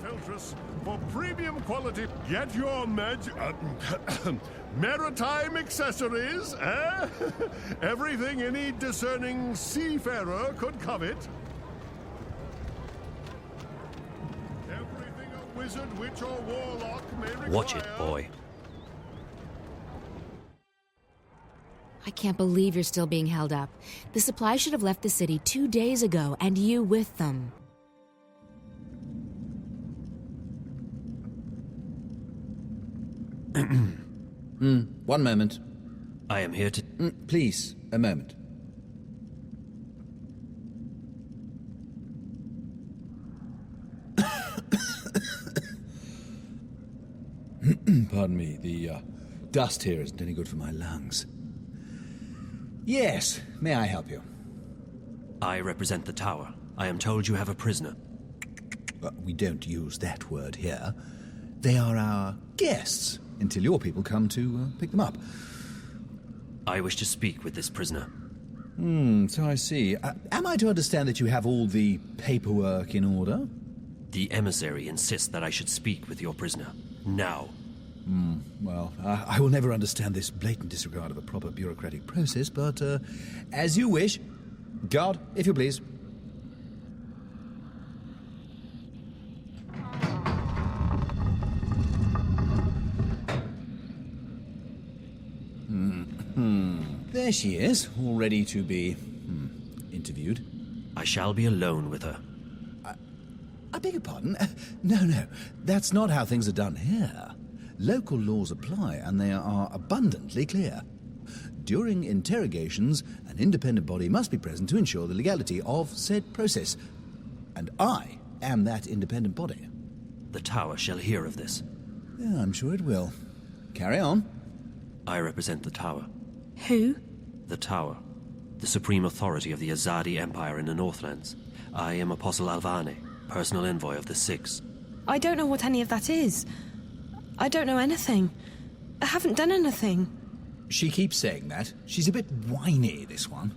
Feltress for premium quality. Get your maritime accessories, eh? Everything any discerning seafarer could covet. Everything a wizard, witch, or warlock may require. Watch it, boy. I can't believe you're still being held up. The supply should have left the city 2 days ago, and you with them. One moment. I am here to... Please, a moment. Pardon me, the dust here isn't any good for my lungs. Yes, may I help you? I represent the tower. I am told you have a prisoner. We don't use that word here. They are our guests, until your people come to pick them up. I wish to speak with this prisoner. So I see. Am I to understand that you have all the paperwork in order? The emissary insists that I should speak with your prisoner. Now. Well, I will never understand this blatant disregard of a proper bureaucratic process, but as you wish. Guard, if you please. There she is, all ready to be interviewed. I shall be alone with her. I beg your pardon? No, that's not how things are done here. Local laws apply, and they are abundantly clear. During interrogations, an independent body must be present to ensure the legality of said process. And I am that independent body. The tower shall hear of this. Yeah, I'm sure it will. Carry on. I represent the tower. Who? The tower. The supreme authority of the Azadi Empire in the Northlands. I am Apostle Alvane, personal envoy of the Six. I don't know what any of that is. I don't know anything. I haven't done anything. She keeps saying that. She's a bit whiny, this one.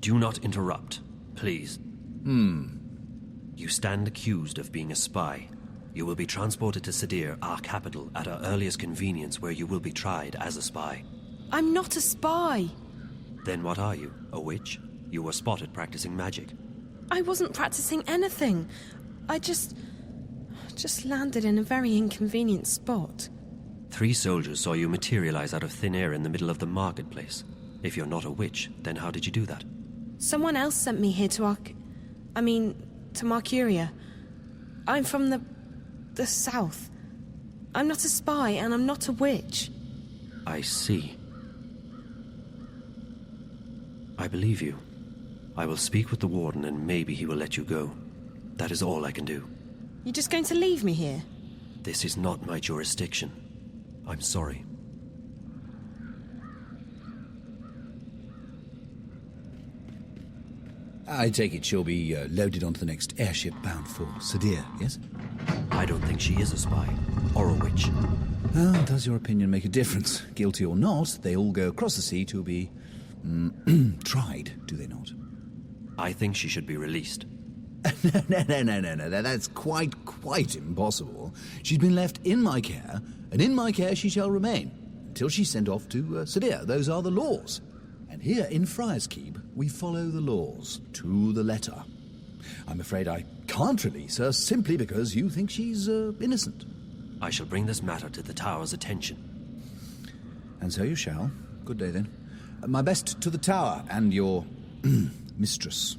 Do not interrupt, please. You stand accused of being a spy. You will be transported to Sadir, our capital, at our earliest convenience, where you will be tried as a spy. I'm not a spy. Then what are you? A witch? You were spotted practicing magic. I wasn't practicing anything. I just landed in a very inconvenient spot. 3 soldiers saw you materialize out of thin air in the middle of the marketplace. If you're not a witch, then how did you do that? Someone else sent me here to Marcuria. I'm from the south. I'm not a spy, and I'm not a witch. I see. I believe you. I will speak with the warden, and maybe he will let you go. That is all I can do. You're just going to leave me here? This is not my jurisdiction. I'm sorry. I take it she'll be loaded onto the next airship bound for Sadir, yes? I don't think she is a spy, or a witch. Well, does your opinion make a difference? Guilty or not, they all go across the sea to be tried, do they not? I think she should be released. No. That's quite impossible. She's been left in my care, and in my care she shall remain, until she's sent off to Sadir. Those are the laws. And here in Friar's Keep, we follow the laws, to the letter. I'm afraid I can't release her simply because you think she's innocent. I shall bring this matter to the tower's attention. And so you shall. Good day, then. My best to the tower and your mistress.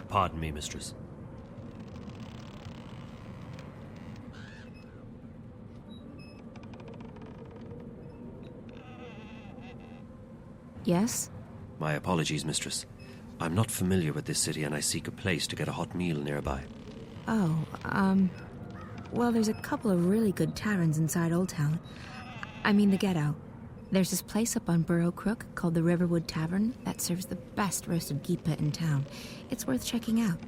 Pardon me, mistress. Yes? My apologies, mistress. I'm not familiar with this city and I seek a place to get a hot meal nearby. Oh, well, there's a couple of really good taverns inside Old Town. I mean the ghetto. There's this place up on Burrow Crook called the Riverwood Tavern that serves the best roasted geepa in town. It's worth checking out.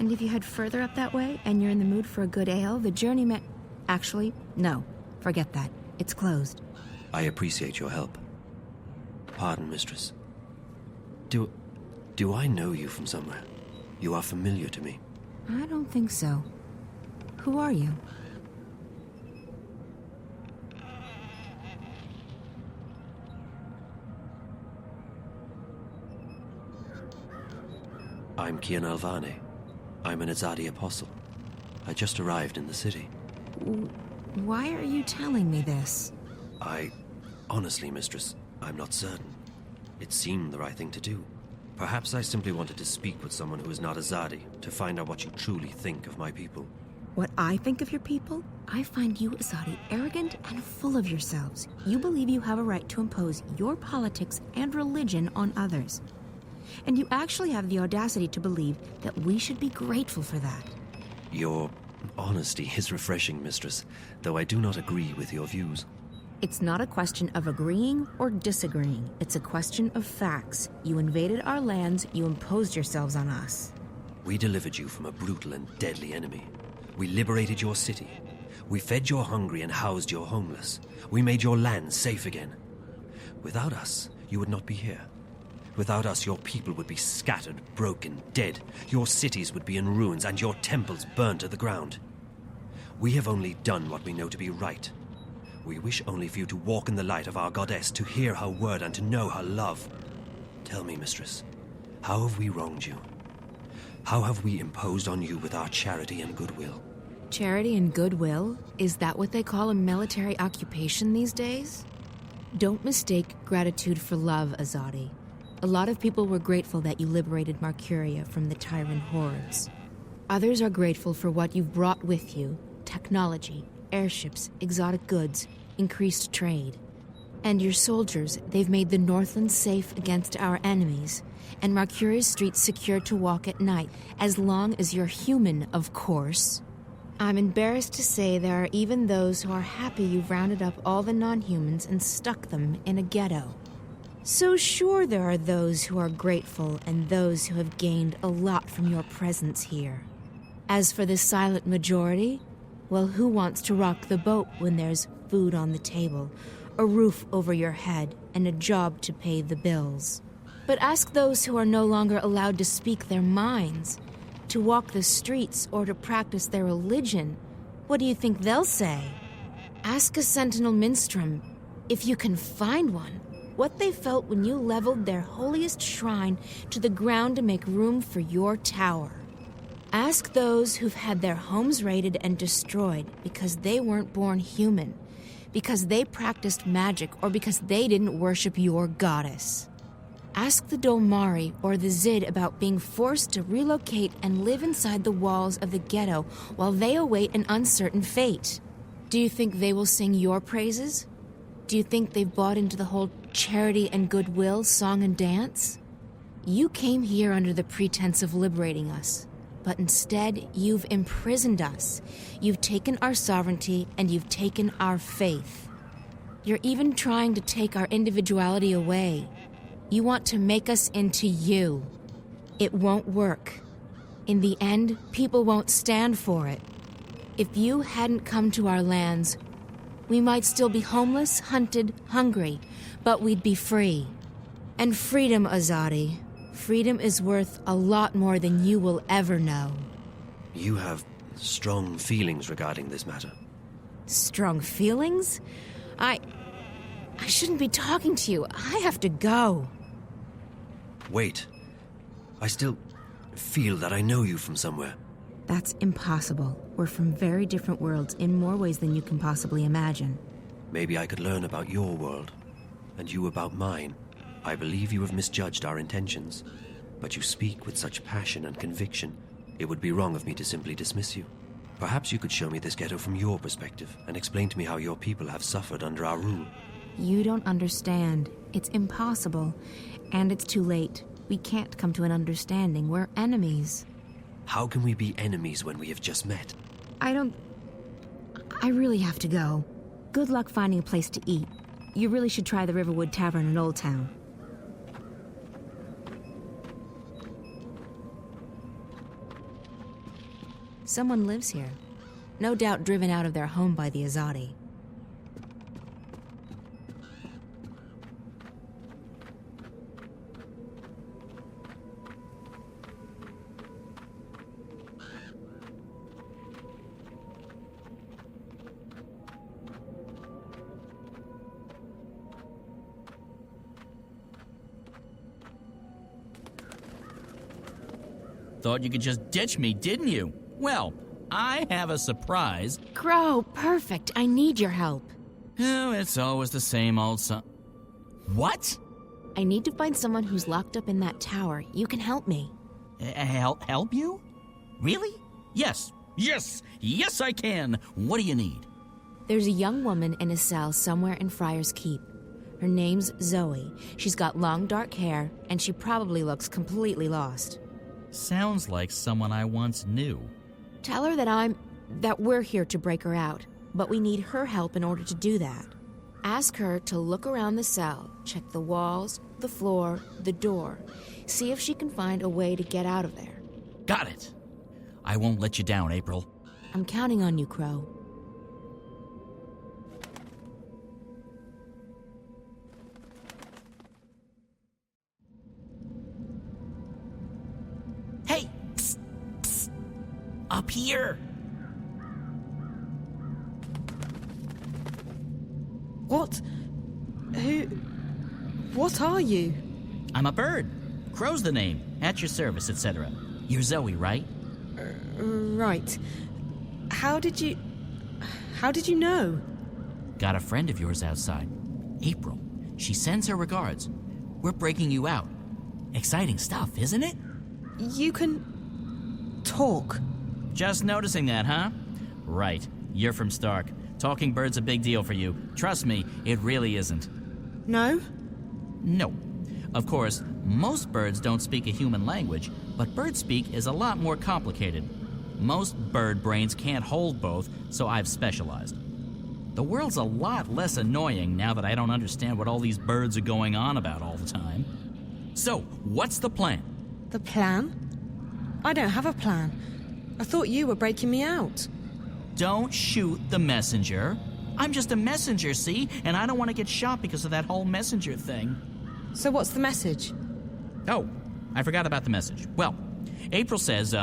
And if you head further up that way and you're in the mood for a good ale, the journey may... Actually, no. Forget that. It's closed. I appreciate your help. Pardon, mistress. Do I know you from somewhere? You are familiar to me. I don't think so. Who are you? I'm Kian Alvane. I'm an Azadi apostle. I just arrived in the city. Why are you telling me this? Honestly, mistress, I'm not certain. It seemed the right thing to do. Perhaps I simply wanted to speak with someone who is not Azadi, to find out what you truly think of my people. What I think of your people? I find you, Azadi, arrogant and full of yourselves. You believe you have a right to impose your politics and religion on others. And you actually have the audacity to believe that we should be grateful for that. Your honesty is refreshing, mistress, though I do not agree with your views. It's not a question of agreeing or disagreeing. It's a question of facts. You invaded our lands, you imposed yourselves on us. We delivered you from a brutal and deadly enemy. We liberated your city. We fed your hungry and housed your homeless. We made your land safe again. Without us, you would not be here. Without us, your people would be scattered, broken, dead. Your cities would be in ruins and your temples burned to the ground. We have only done what we know to be right. We wish only for you to walk in the light of our goddess, to hear her word and to know her love. Tell me, mistress, how have we wronged you? How have we imposed on you with our charity and goodwill? Charity and goodwill? Is that what they call a military occupation these days? Don't mistake gratitude for love, Azadi. A lot of people were grateful that you liberated Marcuria from the tyrant hordes. Others are grateful for what you've brought with you: technology, airships, exotic goods, increased trade. And your soldiers, they've made the Northlands safe against our enemies, and Marcuria's streets secure to walk at night, as long as you're human, of course. I'm embarrassed to say there are even those who are happy you've rounded up all the non-humans and stuck them in a ghetto. So sure, there are those who are grateful and those who have gained a lot from your presence here. As for the silent majority, well, who wants to rock the boat when there's food on the table, a roof over your head, and a job to pay the bills? But ask those who are no longer allowed to speak their minds, to walk the streets, or to practice their religion. What do you think they'll say? Ask a sentinel minstrel, if you can find one, what they felt when you leveled their holiest shrine to the ground to make room for your tower. Ask those who've had their homes raided and destroyed because they weren't born human, because they practiced magic, or because they didn't worship your goddess. Ask the Dolmari or the Zid about being forced to relocate and live inside the walls of the ghetto while they await an uncertain fate. Do you think they will sing your praises? Do you think they've bought into the whole charity and goodwill song and dance? You came here under the pretense of liberating us. But instead, you've imprisoned us. You've taken our sovereignty, and you've taken our faith. You're even trying to take our individuality away. You want to make us into you. It won't work. In the end, people won't stand for it. If you hadn't come to our lands, we might still be homeless, hunted, hungry, but we'd be free. And freedom, Azadi. Freedom is worth a lot more than you will ever know. You have strong feelings regarding this matter. Strong feelings? I shouldn't be talking to you. I have to go. Wait. I still feel that I know you from somewhere. That's impossible. We're from very different worlds in more ways than you can possibly imagine. Maybe I could learn about your world, and you about mine. I believe you have misjudged our intentions, but you speak with such passion and conviction. It would be wrong of me to simply dismiss you. Perhaps you could show me this ghetto from your perspective and explain to me how your people have suffered under our rule. You don't understand. It's impossible. And it's too late. We can't come to an understanding. We're enemies. How can we be enemies when we have just met? I really have to go. Good luck finding a place to eat. You really should try the Riverwood Tavern in Old Town. Someone lives here. No doubt driven out of their home by the Azadi. Thought you could just ditch me, didn't you? Well, I have a surprise. Crow, perfect. I need your help. Oh, it's always the same old What? I need to find someone who's locked up in that tower. You can help me. Help you? Really? Yes, I can. What do you need? There's a young woman in a cell somewhere in Friar's Keep. Her name's Zoe. She's got long dark hair, and she probably looks completely lost. Sounds like someone I once knew. Tell her that we're here to break her out, but we need her help in order to do that. Ask her to look around the cell, check the walls, the floor, the door. See if she can find a way to get out of there. Got it. I won't let you down, April. I'm counting on you, Crow. Hey! Psst, psst. Up here! What? What are you? I'm a bird. Crow's the name. At your service, etc. You're Zoe, right? Right. How did you know? Got a friend of yours outside. April. She sends her regards. We're breaking you out. Exciting stuff, isn't it? You can talk. Just noticing that, huh? Right. You're from Stark. Talking bird's a big deal for you. Trust me, it really isn't. No? No. Of course, most birds don't speak a human language, but bird speak is a lot more complicated. Most bird brains can't hold both, so I've specialized. The world's a lot less annoying now that I don't understand what all these birds are going on about all the time. So, what's the plan? The plan? I don't have a plan. I thought you were breaking me out. Don't shoot the messenger. I'm just a messenger, see? And I don't want to get shot because of that whole messenger thing. So what's the message? Oh, I forgot about the message. Well, April says,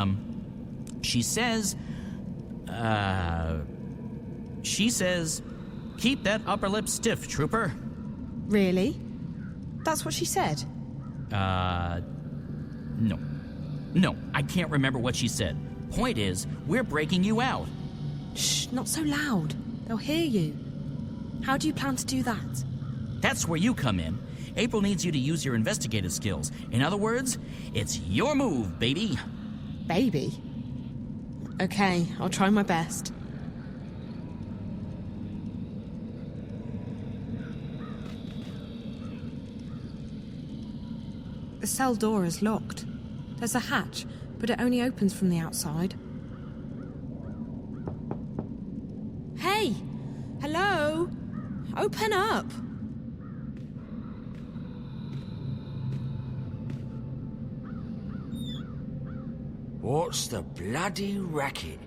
she says, keep that upper lip stiff, trooper. Really? That's what she said? No. No, I can't remember what she said. Point is, we're breaking you out. Shh, not so loud. They'll hear you. How do you plan to do that? That's where you come in. April needs you to use your investigative skills. In other words, it's your move, baby. Baby? Okay, I'll try my best. The cell door is locked. There's a hatch, but it only opens from the outside. Hey! Hello? Open up! What's the bloody racket?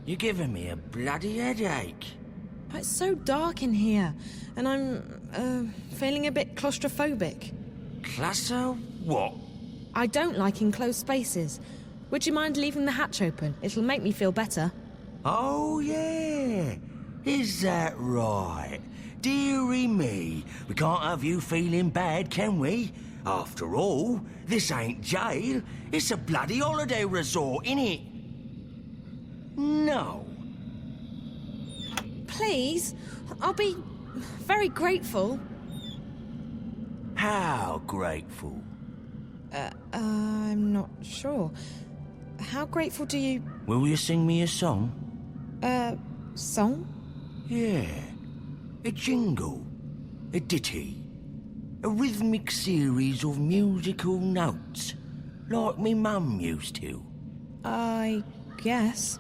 You're giving me a bloody headache. It's so dark in here, and I'm, feeling a bit claustrophobic. Cluster what? I don't like enclosed spaces. Would you mind leaving the hatch open? It'll make me feel better. Oh, yeah. Is that right? Dearie me, we can't have you feeling bad, can we? After all, this ain't jail. It's a bloody holiday resort, innit? No. Please, I'll be very grateful. How grateful? I'm not sure. How grateful do you... Will you sing me a song? Song? Yeah. A jingle. A ditty. A rhythmic series of musical notes. Like me mum used to. I guess.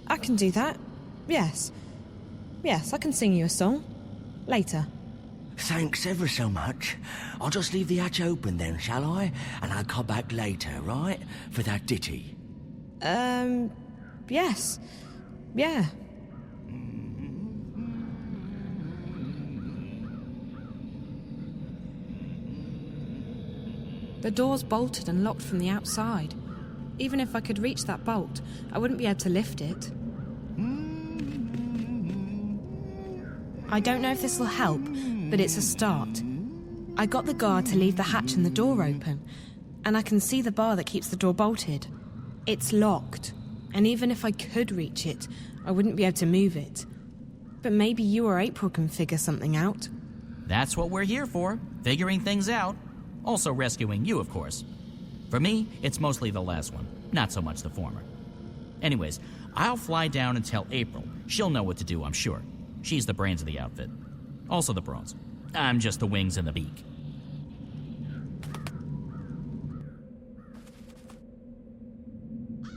I can do that. Yes. Yes, I can sing you a song. Later. Thanks ever so much. I'll just leave the hatch open then, shall I? And I'll come back later, right? For that ditty. Yes. Yeah. The door's bolted and locked from the outside. Even if I could reach that bolt, I wouldn't be able to lift it. I don't know if this will help, but it's a start. I got the guard to leave the hatch and the door open, and I can see the bar that keeps the door bolted. It's locked, and even if I could reach it, I wouldn't be able to move it. But maybe you or April can figure something out. That's what we're here for, figuring things out. Also rescuing you, of course. For me, it's mostly the last one, not so much the former. Anyways, I'll fly down and tell April. She'll know what to do, I'm sure. She's the brains of the outfit. Also the brains. I'm just the wings and the beak.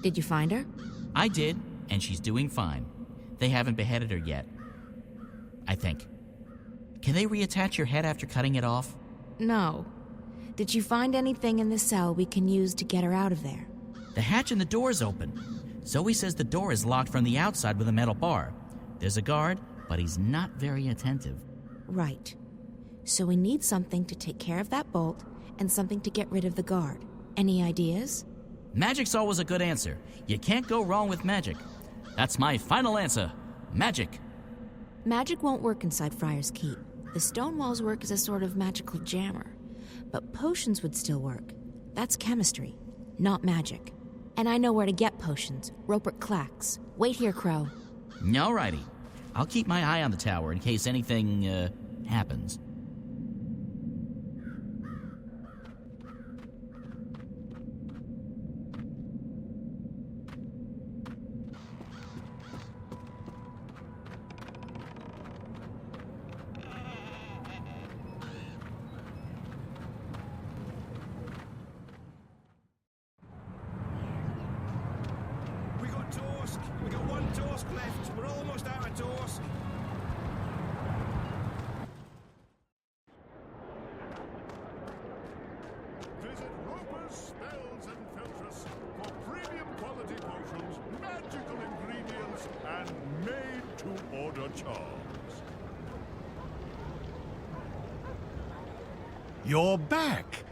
Did you find her? I did, and she's doing fine. They haven't beheaded her yet. I think. Can they reattach your head after cutting it off? No. Did you find anything in the cell we can use to get her out of there? The hatch in the door is open. Zoe says the door is locked from the outside with a metal bar. There's a guard, but he's not very attentive. Right. So we need something to take care of that bolt and something to get rid of the guard. Any ideas? Magic's always a good answer. You can't go wrong with magic. That's my final answer. Magic. Magic won't work inside Friar's Keep. The stone walls work as a sort of magical jammer. But potions would still work. That's chemistry, not magic. And I know where to get potions. Rupert Clacks. Wait here, Crow. Alrighty. I'll keep my eye on the tower in case anything, happens. We got one toast left. We're almost out of toast. Visit Roper's Spells and Filtress for premium quality potions, magical ingredients, and made-to-order charms. You're back.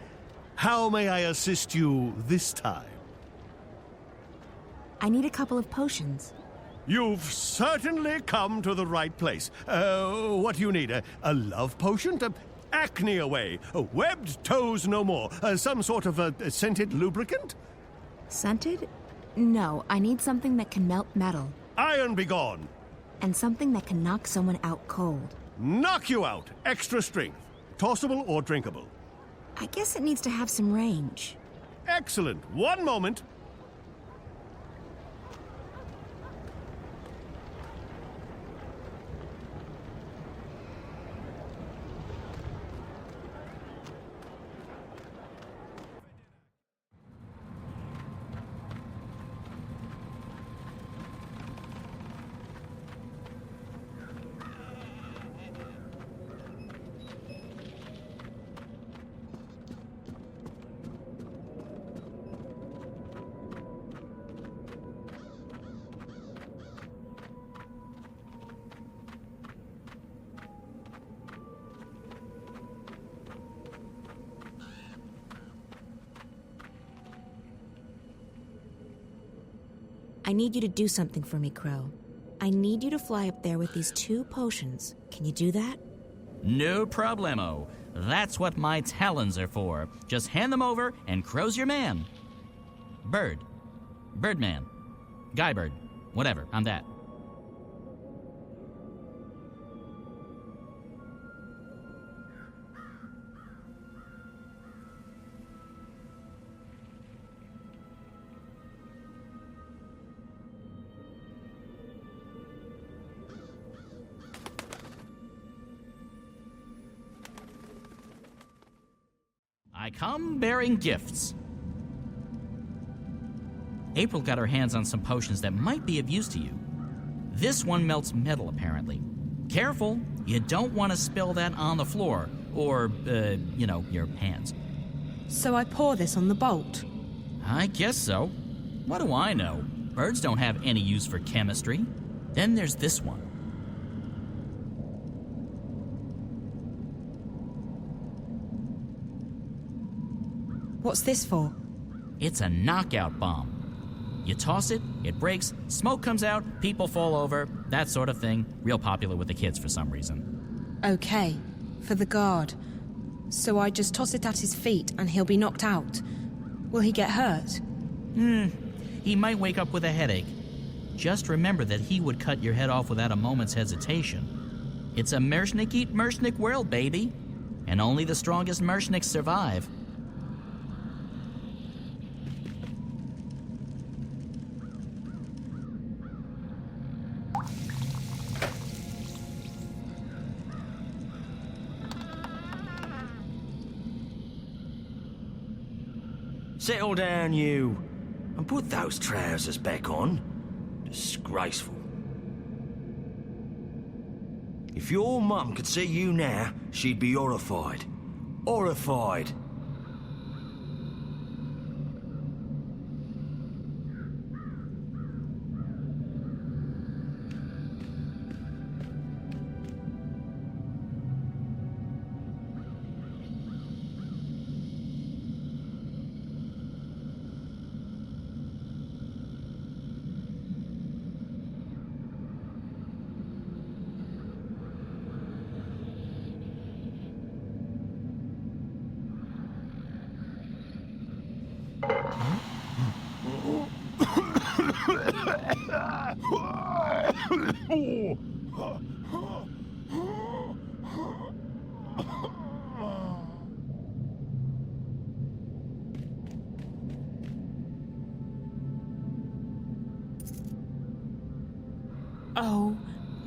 How may I assist you this time? I need a couple of potions. You've certainly come to the right place. What do you need? A love potion? Acne away. Webbed toes no more. Some sort of a scented lubricant? Scented? No, I need something that can melt metal. Iron be gone. And something that can knock someone out cold. Knock you out. Extra strength. Tossable or drinkable? I guess it needs to have some range. Excellent. One moment. I need you to do something for me, Crow. I need you to fly up there with these 2 potions. Can you do that? No problemo. That's what my talons are for. Just hand them over and Crow's your man. Bird. Birdman. Guybird. Whatever, I'm that. I come bearing gifts. April got her hands on some potions that might be of use to you. This one melts metal, apparently. Careful, you don't want to spill that on the floor, or, your hands. So I pour this on the bolt. I guess so. What do I know? Birds don't have any use for chemistry. Then there's this one. What's this for? It's a knockout bomb. You toss it, it breaks, smoke comes out, people fall over, that sort of thing. Real popular with the kids for some reason. Okay, for the guard. So I just toss it at his feet and he'll be knocked out. Will he get hurt? He might wake up with a headache. Just remember that he would cut your head off without a moment's hesitation. It's a Mershnik eat Mershnik world, baby. And only the strongest Mershniks survive. Settle down, you. And put those trousers back on. Disgraceful. If your mum could see you now, she'd be horrified. Horrified. Oh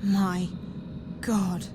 my God.